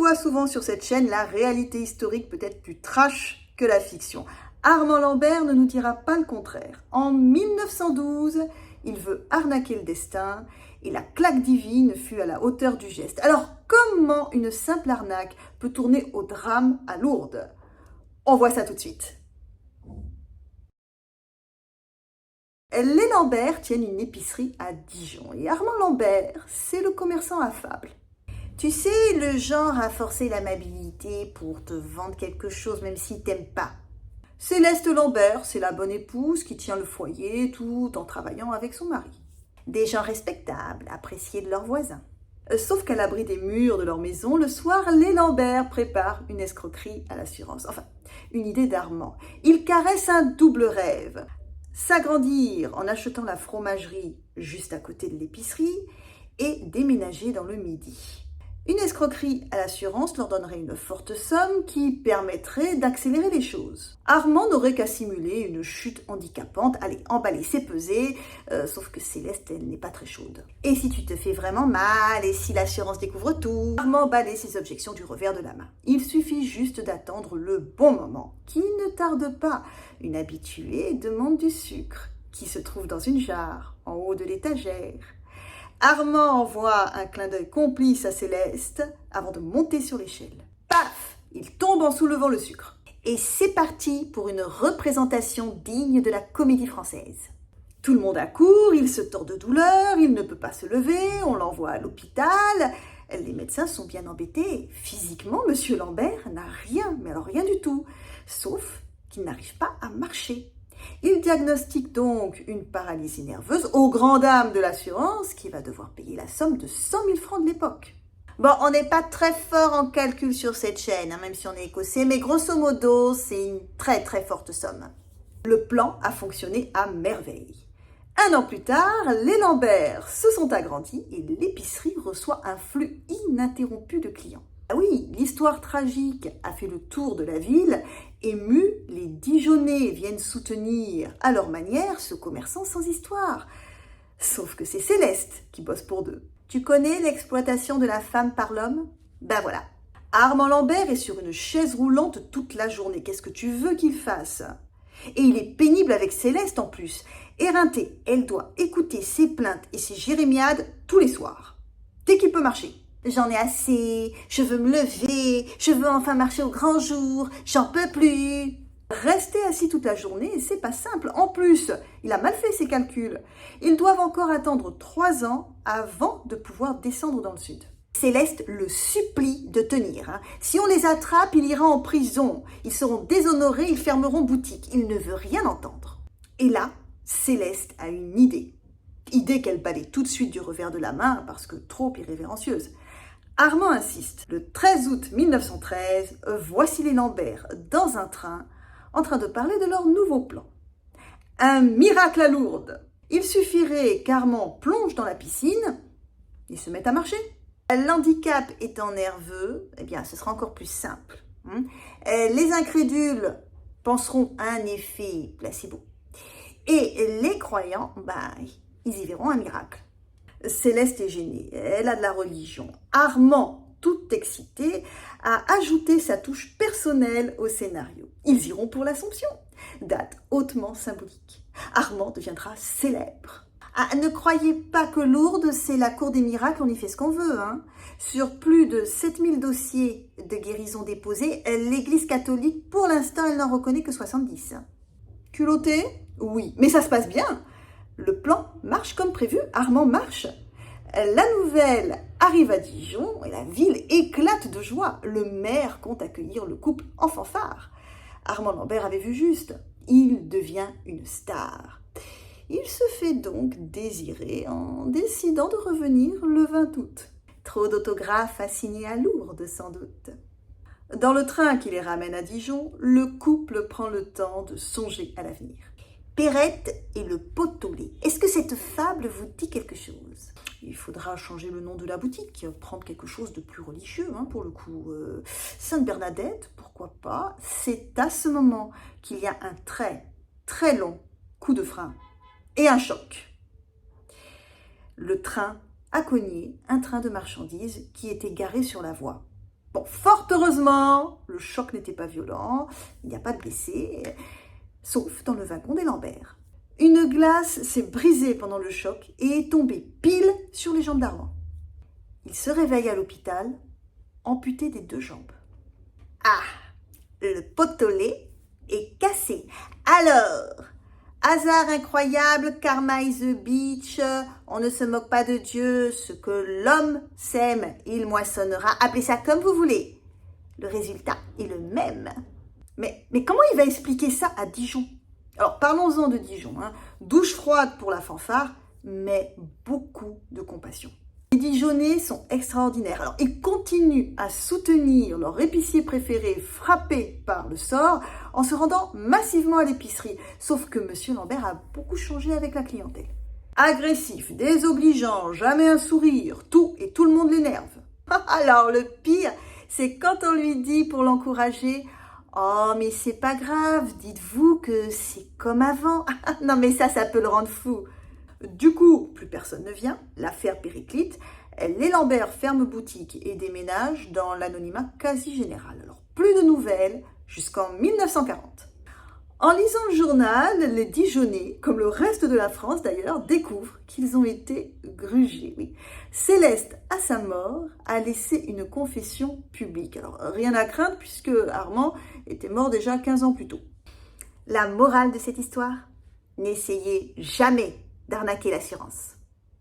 vois souvent sur cette chaîne, la réalité historique peut être plus trash que la fiction. Armand Lambert ne nous dira pas le contraire. En 1912, il veut arnaquer le destin et la claque divine fut à la hauteur du geste. Alors, comment une simple arnaque peut tourner au drame à Lourdes? On voit ça tout de suite. Les Lambert tiennent une épicerie à Dijon et Armand Lambert, c'est le commerçant affable. Tu sais, le genre à forcer l'amabilité pour te vendre quelque chose même s'il t'aime pas. Céleste Lambert, c'est la bonne épouse qui tient le foyer tout en travaillant avec son mari. Des gens respectables, appréciés de leurs voisins. Sauf qu'à l'abri des murs de leur maison, le soir, les Lambert préparent une escroquerie à l'assurance. Enfin, une idée d'Armand. Il caresse un double rêve. S'agrandir en achetant la fromagerie juste à côté de l'épicerie et déménager dans le Midi. Une escroquerie à l'assurance leur donnerait une forte somme qui permettrait d'accélérer les choses. Armand n'aurait qu'à simuler une chute handicapante, aller emballer ses pesées, sauf que Céleste, elle n'est pas très chaude. Et si tu te fais vraiment mal, et si l'assurance découvre tout, Armand balaie ses objections du revers de la main. Il suffit juste d'attendre le bon moment, qui ne tarde pas. Une habituée demande du sucre, qui se trouve dans une jarre, en haut de l'étagère. Armand envoie un clin d'œil complice à Céleste avant de monter sur l'échelle. Paf! Il tombe en soulevant le sucre. Et c'est parti pour une représentation digne de la comédie française. Tout le monde accourt, il se tord de douleur, il ne peut pas se lever, on l'envoie à l'hôpital. Les médecins sont bien embêtés. Physiquement, Monsieur Lambert n'a rien, mais alors rien du tout, sauf qu'il n'arrive pas à marcher. Il diagnostique donc une paralysie nerveuse aux grandes dames de l'assurance qui va devoir payer la somme de 100 000 francs de l'époque. Bon, on n'est pas très fort en calcul sur cette chaîne, même si on est écossais, mais grosso modo, c'est une très très forte somme. Le plan a fonctionné à merveille. Un an plus tard, les Lambert se sont agrandis et l'épicerie reçoit un flux ininterrompu de clients. Ah oui, l'histoire tragique a fait le tour de la ville. Émus, les Dijonnais viennent soutenir à leur manière ce commerçant sans histoire. Sauf que c'est Céleste qui bosse pour deux. Tu connais l'exploitation de la femme par l'homme? Ben voilà. Armand Lambert est sur une chaise roulante toute la journée. Qu'est-ce que tu veux qu'il fasse? Et il est pénible avec Céleste en plus. Éreintée, elle doit écouter ses plaintes et ses jérémiades tous les soirs. Dès qu'il peut marcher. J'en ai assez, je veux me lever, je veux enfin marcher au grand jour, j'en peux plus. Rester assis toute la journée, c'est pas simple. En plus, il a mal fait ses calculs. Ils doivent encore attendre 3 ans avant de pouvoir descendre dans le sud. Céleste le supplie de tenir. Si on les attrape, il ira en prison. Ils seront déshonorés, ils fermeront boutique. Il ne veut rien entendre. Et là, Céleste a une idée. Idée qu'elle balaye tout de suite du revers de la main parce que trop irrévérencieuse. Armand insiste. Le 13 août 1913, voici les Lambert dans un train en train de parler de leur nouveau plan. Un miracle à Lourdes. Il suffirait qu'Armand plonge dans la piscine et se mette à marcher. L'handicap étant nerveux, eh bien, ce sera encore plus simple. Les incrédules penseront à un effet placebo. Et les croyants, ils y verront un miracle. Céleste est gênée, elle a de la religion. Armand, tout excité, a ajouté sa touche personnelle au scénario. Ils iront pour l'Assomption, date hautement symbolique. Armand deviendra célèbre. Ne croyez pas que Lourdes, c'est la cour des miracles, on y fait ce qu'on veut. Sur plus de 7000 dossiers de guérison déposés, l'Église catholique, pour l'instant, elle n'en reconnaît que 70. Culotté? Oui, mais ça se passe bien. Le plan marche comme prévu, Armand marche. La nouvelle arrive à Dijon et la ville éclate de joie. Le maire compte accueillir le couple en fanfare. Armand Lambert avait vu juste. Il devient une star. Il se fait donc désirer en décidant de revenir le 20 août. Trop d'autographes à signer à Lourdes, sans doute. Dans le train qui les ramène à Dijon, le couple prend le temps de songer à l'avenir. Perrette et le pot au lait. Est-ce que cette fable vous dit quelque chose? Il faudra changer le nom de la boutique, prendre quelque chose de plus religieux, pour le coup. Sainte Bernadette, pourquoi pas? C'est à ce moment qu'il y a un très, très long coup de frein et un choc. Le train a cogné un train de marchandises qui était garé sur la voie. Bon, fort heureusement, le choc n'était pas violent, il n'y a pas de blessés, sauf dans le wagon des Lambert. Une glace s'est brisée pendant le choc et est tombée pile sur les jambes d'Armand. Il se réveille à l'hôpital, amputé des 2 jambes. Ah, le potelet est cassé. Alors, hasard incroyable, karma is a bitch, on ne se moque pas de Dieu, ce que l'homme sème, il moissonnera, appelez ça comme vous voulez. Le résultat est le même. Mais comment il va expliquer ça à Dijon? Alors parlons-en de Dijon, douche froide pour la fanfare, mais beaucoup de compassion. Les Dijonnais sont extraordinaires. Alors, ils continuent à soutenir leur épicier préféré frappé par le sort en se rendant massivement à l'épicerie. Sauf que Monsieur Lambert a beaucoup changé avec la clientèle. Agressif, désobligeant, jamais un sourire, tout et tout le monde l'énerve. Alors, le pire, c'est quand on lui dit pour l'encourager « Oh, mais c'est pas grave, dites-vous que c'est comme avant. » Non, mais ça peut le rendre fou. Du coup, plus personne ne vient, l'affaire périclite, les Lambert ferment boutique et déménagent dans l'anonymat quasi général. Alors, plus de nouvelles jusqu'en 1940. En lisant le journal, les Dijonnais, comme le reste de la France d'ailleurs, découvrent qu'ils ont été grugés. Oui. Céleste, à sa mort, a laissé une confession publique. Alors, rien à craindre puisque Armand était mort déjà 15 ans plus tôt. La morale de cette histoire? N'essayez jamais d'arnaquer l'assurance.